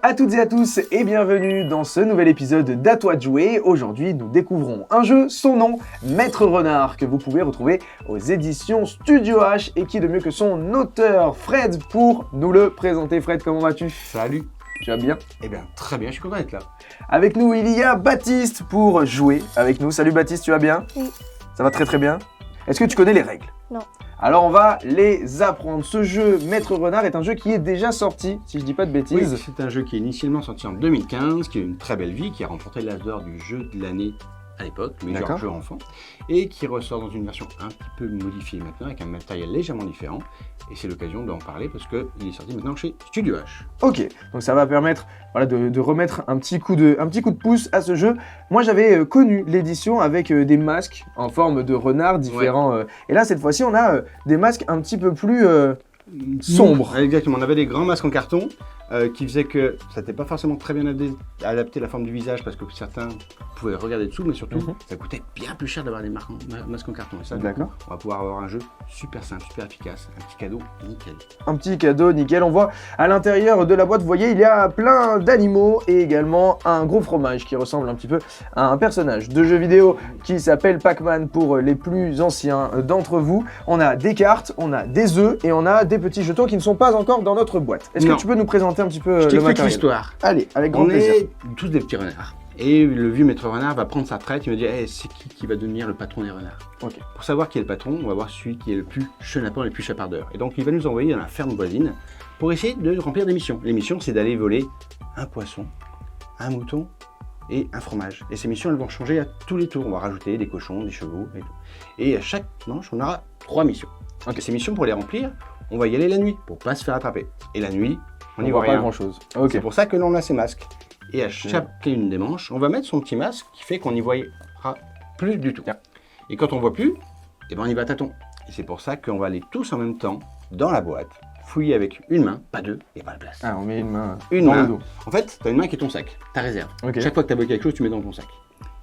à toutes et à tous et bienvenue dans ce nouvel épisode d'À toi de jouer. Aujourd'hui, nous découvrons un jeu, son nom, Maître Renard, que vous pouvez retrouver aux éditions Studio H et qui de mieux que son auteur Fred pour nous le présenter. Fred, comment vas-tu? Salut. Tu vas bien? Eh bien, très bien, je suis content d'être là. Avec nous, il y a Baptiste pour jouer avec nous. Salut Baptiste, tu vas bien? Oui. Ça va très très bien. Est-ce que tu connais les règles? Non. Alors on va les apprendre. Ce jeu Maître Renard est un jeu qui est déjà sorti, si je dis pas de bêtises. Oui, c'est un jeu qui est initialement sorti en 2015, qui a eu une très belle vie, qui a remporté l'As d'or du jeu de l'année à l'époque, meilleur jeu enfant, et qui ressort dans une version un petit peu modifiée maintenant, avec un matériel légèrement différent. Et c'est l'occasion d'en parler parce qu'il est sorti maintenant chez Studio H. Ok, donc ça va permettre de remettre un petit coup de pouce à ce jeu. Moi j'avais connu l'édition avec des masques en forme de renard différents. Et là cette fois-ci on a des masques un petit peu plus sombres. Exactement, on avait des grands masques en carton qui faisaient que ça n'était pas forcément très bien adapté à la forme du visage parce que certains pouvaient regarder dessous, mais surtout ça coûtait bien plus cher d'avoir des masques en carton. Et ça, d'accord. On va pouvoir avoir un jeu super simple, super efficace, un petit cadeau nickel. Un petit cadeau nickel. On voit à l'intérieur de la boîte, vous voyez, il y a plein d'animaux et également un gros fromage qui ressemble un petit peu à un personnage de jeu vidéo qui s'appelle Pac-Man pour les plus anciens d'entre vous. On a des cartes, on a des œufs et on a des petits jetons qui ne sont pas encore dans notre boîte. Est-ce que tu peux nous présenter un petit peu le matériel? L'histoire. Allez, avec grand plaisir. On est tous des petits renards. Et le vieux maître renard va prendre sa traite, il me dit hey, c'est qui va devenir le patron des renards? Okay. Pour savoir qui est le patron, on va voir celui qui est le plus chenapan et le plus chapardeur. Et donc il va nous envoyer dans la ferme voisine pour essayer de remplir des missions. Les missions, c'est d'aller voler un poisson, un mouton et un fromage. Et ces missions, elles vont changer à tous les tours. On va rajouter des cochons, des chevaux et tout. Et à chaque manche, on aura 3 missions. Okay. Ces missions, pour les remplir, on va y aller la nuit pour pas se faire attraper. Et la nuit, on n'y voit pas rien. Grand-chose. Okay. C'est pour ça que l'on a ces masques. Et à chacune des manches, on va mettre son petit masque qui fait qu'on n'y voyera plus du tout. Et quand on ne voit plus, eh ben on y va à tâtons. Et c'est pour ça qu'on va aller tous en même temps dans la boîte, fouiller avec une main, pas deux, et pas la place. Ah, on met une main dans le dos. En fait, tu as une main qui est ton sac, ta réserve. Okay. Chaque fois que tu as volé quelque chose, tu mets dans ton sac.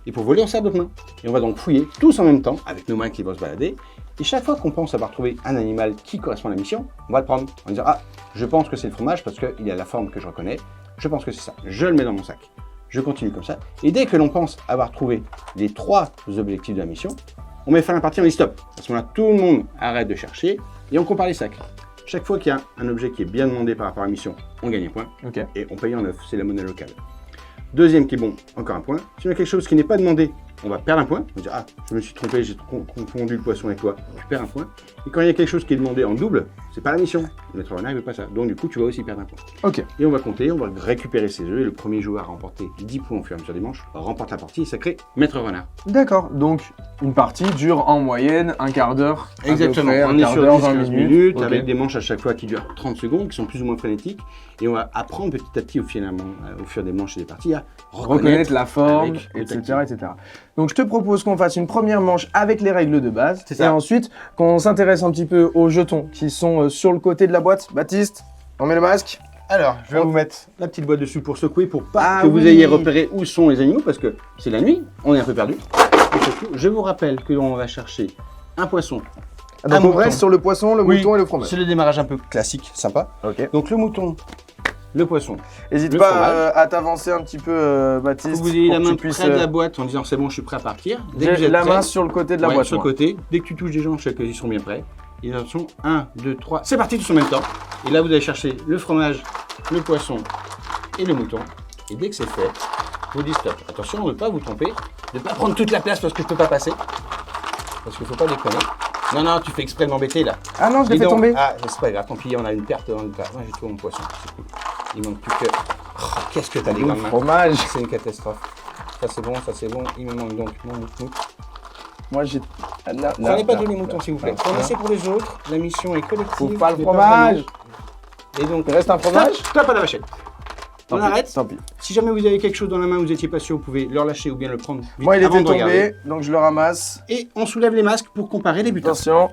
Et pour voler, on sert d'autres mains. Et on va donc fouiller tous en même temps, avec nos mains qui vont se balader. Et chaque fois qu'on pense avoir trouvé un animal qui correspond à la mission, on va le prendre en disant ah, je pense que c'est le fromage parce qu'il a la forme que je reconnais. Je pense que c'est ça. Je le mets dans mon sac. Je continue comme ça. Et dès que l'on pense avoir trouvé les 3 objectifs de la mission, on met fin à la partie, on dit stop. À ce moment-là, tout le monde arrête de chercher et on compare les sacs. Chaque fois qu'il y a un objet qui est bien demandé par rapport à la mission, on gagne un point. Okay. Et on paye en 9. C'est la monnaie locale. Deuxième qui est bon, encore un point. Si on a quelque chose qui n'est pas demandé, on va perdre un point. On va dire ah, je me suis trompé, j'ai confondu le poisson avec toi. Tu perds un point. Et quand il y a quelque chose qui est demandé en double, c'est pas la mission. Le maître renard ne veut pas ça. Donc du coup, tu vas aussi perdre un point. Ok. Et on va compter, on va récupérer ses œufs. Et le premier joueur à remporter 10 points au fur et à mesure des manches remporte la partie et ça crée maître renard. D'accord. Donc une partie dure en moyenne un quart d'heure. Exactement. Près, on est sur 10-15 minutes okay. Avec des manches à chaque fois qui durent 30 secondes, qui sont plus ou moins frénétiques. Et on va apprendre petit à petit au fur des manches et des parties à reconnaître la forme, etc. Donc je te propose qu'on fasse une première manche avec les règles de base et ensuite qu'on s'intéresse un petit peu aux jetons qui sont sur le côté de la boîte. Baptiste, on met le masque. Alors, je vais vous mettre la petite boîte dessus pour secouer, pour pas que vous ayez repéré où sont les animaux, parce que c'est la nuit, on est un peu perdu. Je vous rappelle que l'on va chercher un poisson. Donc on reste sur le poisson, le mouton et le fromage. C'est le démarrage un peu classique, sympa. Okay. Donc le mouton, le poisson. N'hésite pas à t'avancer un petit peu, Baptiste. Vous ayez la main près de la boîte en disant c'est bon, je suis prêt à partir. Dès que vous êtes la main sur le côté de la boîte. Sur le côté. Dès que tu touches des gens, je sais qu'ils sont bien prêts. Et attention, 1, 2, 3. C'est parti tous en même temps. Et là, vous allez chercher le fromage, le poisson et le mouton. Et dès que c'est fait, vous dites stop. Attention, de ne pas vous tromper, de ne pas prendre toute la place parce que je ne peux pas passer. Parce qu'il ne faut pas déconner. Non, tu fais exprès de m'embêter là. Ah non, je l'ai fait tomber. Ah, c'est pas grave, tant pis, on a une perte dans le plat. Moi, j'ai trouvé mon poisson. Il manque plus que. Oh, qu'est-ce que t'as des grandes mains. Fromage. C'est une catastrophe. Ça c'est bon. Il me manque donc mon mouton. Moi j'ai. Prenez pas tous les moutons s'il vous plaît. Prenez pour les autres. La mission est collective. Faut pas le fromage. Et donc. Il reste un fromage. Stop à la vachette. On arrête. Tant pis. Si jamais vous avez quelque chose dans la main, vous n'étiez pas sûr, vous pouvez le relâcher ou bien le prendre vite. Moi, il était tombé, donc je le ramasse. Et on soulève les masques pour comparer les butins. Attention.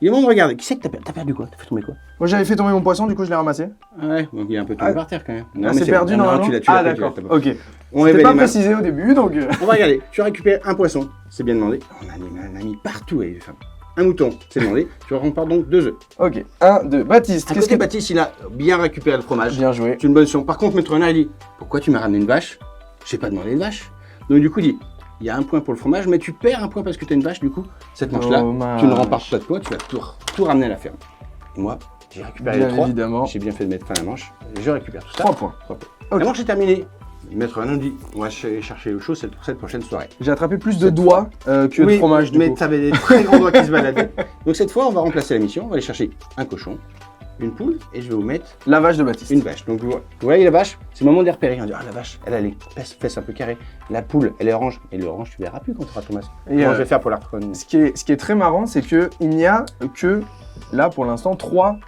Il est bon de regarder. Qui c'est que t'as perdu quoi? T'as fait tomber quoi? Moi, j'avais fait tomber mon poisson, du coup, je l'ai ramassé. Ouais, donc il est un peu tombé par terre quand même. Non, c'est perdu normalement. Ah, d'accord. Ok. C'était pas précisé au début, donc. On va regarder. Tu récupères un poisson. C'est bien demandé. On a un ami partout avec les femmes. un mouton, c'est demandé. Tu remportes donc 2 œufs. Ok, 1, 2. Baptiste, À qu'est-ce côté, que... Baptiste, il a bien récupéré le fromage. Bien joué. C'est une bonne chose. Par contre, Maître Renard, il dit pourquoi tu m'as ramené une vache? J'ai pas demandé une vache. Donc, du coup, il dit il y a un point pour le fromage, mais tu perds un point parce que tu as une vache. Du coup, cette manche-là, Dommage. tu ne remportes pas de points, tu vas tout ramener à la ferme. Et moi, j'ai récupéré les Bien 3. évidemment. J'ai bien fait de mettre fin à la manche. Je récupère tout ça. 3 points. 3 points. Ok. La manche est terminée. Maître Renard dit on va chercher le chaud pour cette prochaine soirée. J'ai attrapé plus de doigts que de fromage du mais coup. tu avais des très grands doigts qui se baladaient. Donc cette fois, on va remplacer la mission. On va aller chercher un cochon, une poule, et je vais vous mettre La vache de Baptiste. une vache. Donc vous voyez la vache, c'est le moment de les repérer. On dit, ah la vache, elle a les fesses un peu carrées. La poule, elle est orange. Et l'orange, tu verras plus quand tu auras ton masque. Et, Comment je vais faire pour la reconnaître? Ce qui est très marrant, c'est qu'il n'y a que, là pour l'instant, 3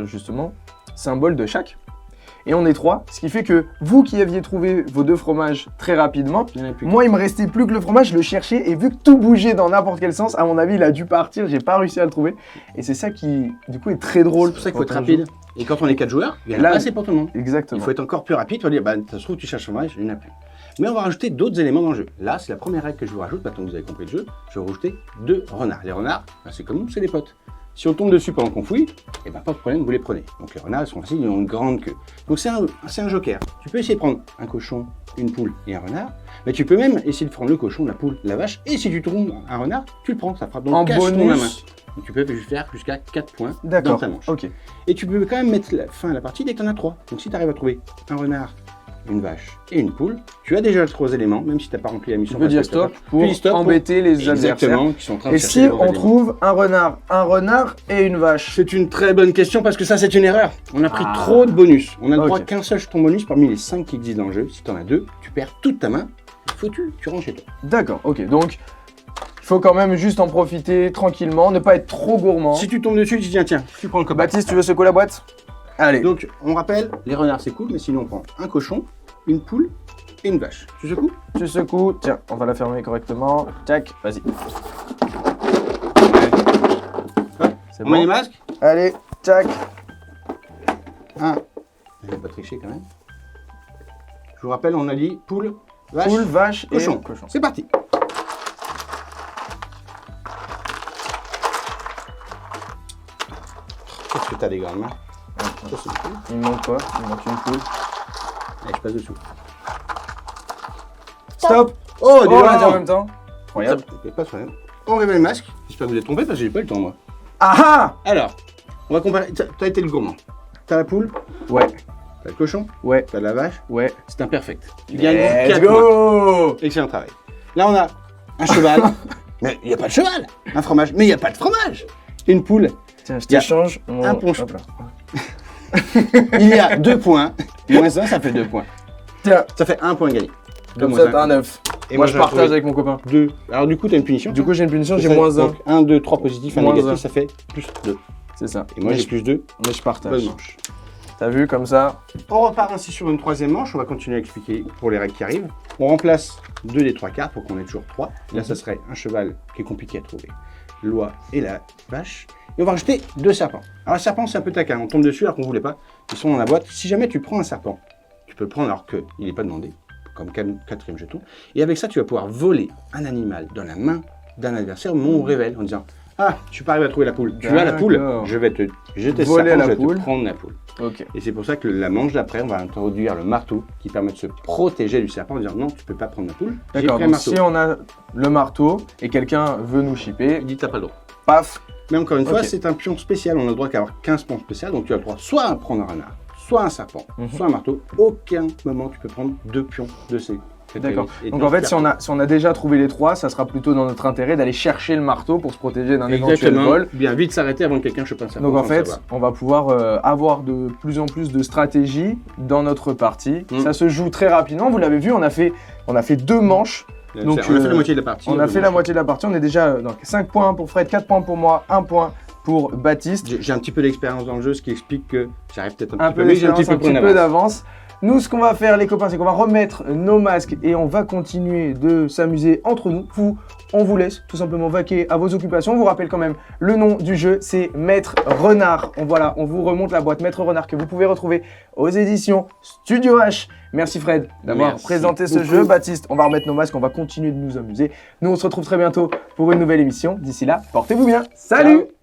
justement symboles de chaque. Et on est 3, ce qui fait que vous qui aviez trouvé vos 2 fromages très rapidement, Il y en a plus. moi il me restait plus que le fromage, je le cherchais et vu que tout bougeait dans n'importe quel sens, à mon avis il a dû partir, j'ai pas réussi à le trouver. Et c'est ça qui du coup est très drôle. C'est pour ça qu'il faut être quand on rapide. Et quand on est 4 joueurs, il y en a Là, pas assez pour tout le monde. joue. Exactement. Il faut être encore plus rapide. Tu vas dire, bah, ça se trouve, tu cherches un fromage, il n'y en a plus. Mais on va rajouter d'autres éléments dans le jeu. Là, c'est la première règle que je vous rajoute. Maintenant que vous avez compris le jeu, je vais rajouter 2 renards. Les renards, bah, c'est comme nous, c'est des potes. Si on tombe dessus pendant qu'on fouille, eh ben, pas de problème, vous les prenez. Donc les renards, ils sont faciles, ils ont une grande queue. Donc c'est un joker. Tu peux essayer de prendre un cochon, une poule et un renard. Mais tu peux même essayer de prendre le cochon, la poule, la vache. Et si tu tombes un renard, tu le prends. Ça fera donc En cache ton main. bonus. Donc tu peux faire jusqu'à 4 points dans D'accord. ta manche. Ok. Et tu peux quand même mettre la fin à la partie dès que tu en as 3. Donc si tu arrives à trouver un renard, une vache et une poule, tu as déjà 3 éléments, même si tu n'as pas rempli la mission. Tu peux dire parce que t'as stop pas- pour Tu dis stop embêter les pour- adversaires. Exactement, qui sont en train de Et chercher si les bons on éléments. trouve un renard et une vache? C'est une très bonne question parce que ça c'est une erreur. On a pris Ah. trop de bonus. On a le droit Ok. qu'un seul sur ton bonus parmi les 5 qui existent dans le jeu. Si tu en as 2, tu perds toute ta main. Foutu, tu rentres chez toi. D'accord, ok. Donc il faut quand même juste en profiter tranquillement, ne pas être trop gourmand. Si tu tombes dessus, tu dis tiens, tu prends le copain. Baptiste, tu veux secouer la boîte? Allez. Donc on rappelle, les renards c'est cool, mais sinon on prend un cochon, une poule et une vache. Tu secoues? Tu secoues, tiens, on va la fermer correctement. Tac, vas-y. C'est On met les bon. masques. Allez, tac. Je vais pas tricher quand même. Je vous rappelle, on a dit poule, vache, Poule, vache et cochon. cochon. C'est parti. Qu'est-ce que t'as des grandes mains? Ça, c'est une poule. Il me manque quoi? Il me manque une poule. Allez, je passe dessous. Stop! Oh, Oh, on l'a dit en même temps. Incroyable. Pas de problème. On révèle le masque. J'espère que vous êtes trompé parce que j'ai pas eu le temps, moi. Ah ah! Alors, on va comparer. T'as été le gourmand. T'as la poule, Ouais, t'as le cochon, ouais, t'as la vache. ouais. C'est un perfect. Tu gagnes Let's 4 points. go! Excellent travail. Là, on a un cheval. Mais il n'y a pas de cheval. Un fromage. Mais il n'y a pas de fromage. Une poule. Tiens, je Il y a t'échange. un ponche. Hop là. Il y a 2 points. Moins 1, ça fait 2 points. Tiens, Ça fait 1 point gagné. comme ça, t'as un 9. Et Moi, je j'en ai partage trouvé avec mon copain. 2. Alors, du coup, t'as une punition. Du coup, j'ai une punition, j'ai Ça, moins 1. donc, 1, 2, 3 positifs, un Moins négatif, un. ça fait plus 2. C'est ça. Et moi, mais j'ai plus 2. Mais je partage. Bonne manche. T'as vu, comme ça? On repart ainsi sur une 3e manche. On va continuer à expliquer pour les règles qui arrivent. On remplace 2 des 3 cartes pour qu'on ait toujours 3. Là, ça serait un cheval qui est compliqué à trouver. L'oie et la vache. Et on va rajouter 2 serpents. Alors, le serpent, c'est un peu taquin. On tombe dessus alors qu'on ne voulait pas. Ils sont dans la boîte. Si jamais tu prends un serpent, tu peux le prendre alors qu'il n'est pas demandé, comme 4e jeton. Et avec ça, tu vas pouvoir voler un animal dans la main d'un adversaire, mon révèle, en disant ah, je suis pas arrivé à trouver la poule. Tu as la poule, D'accord. je vais te jeter Voler serpent, la je vais poule. te prendre la poule. Ok. Et c'est pour ça que la manche d'après, on va introduire le marteau qui permet de se protéger du serpent en disant non, tu peux pas prendre la poule. J'ai D'accord, pris un donc marteau. si on a le marteau et quelqu'un veut nous shipper, Il dit t'as pas le droit. paf, Mais encore une fois, Ok. c'est un pion spécial. On a le droit qu'à avoir 15 pions spéciaux. Donc tu as le droit soit à prendre un renard, soit un serpent, soit un marteau. Aucun moment tu peux prendre 2 pions de ces. d'accord. Et Donc en fait, si on a déjà trouvé les 3, ça sera plutôt dans notre intérêt d'aller chercher le marteau pour se protéger d'un éventuel Exactement. vol. Bien vite s'arrêter avant que quelqu'un chope un serpent. Donc en sans fait, savoir. on va pouvoir avoir de plus en plus de stratégies dans notre partie. Ça se joue très rapidement. Vous l'avez vu, on a fait 2 manches. Donc, on a fait la moitié de la partie. On a fait la moitié de la partie. On est déjà donc 5 points pour Fred, 4 points pour moi, 1 point pour Baptiste. J'ai un petit peu d'expérience dans le jeu, ce qui explique que j'arrive peut-être Un un petit peu peu mieux, j'ai un d'expérience, petit un peu petit peu d'avance. d'avance. Nous, ce qu'on va faire, les copains, c'est qu'on va remettre nos masques et on va continuer de s'amuser entre nous. Vous, on vous laisse tout simplement vaquer à vos occupations. On vous rappelle quand même le nom du jeu, c'est Maître Renard. On vous remonte la boîte Maître Renard que vous pouvez retrouver aux éditions Studio H. Merci Fred d'avoir présenté ce jeu. Baptiste, on va remettre nos masques, on va continuer de nous amuser. Nous, on se retrouve très bientôt pour une nouvelle émission. D'ici là, portez-vous bien. Salut! Ciao.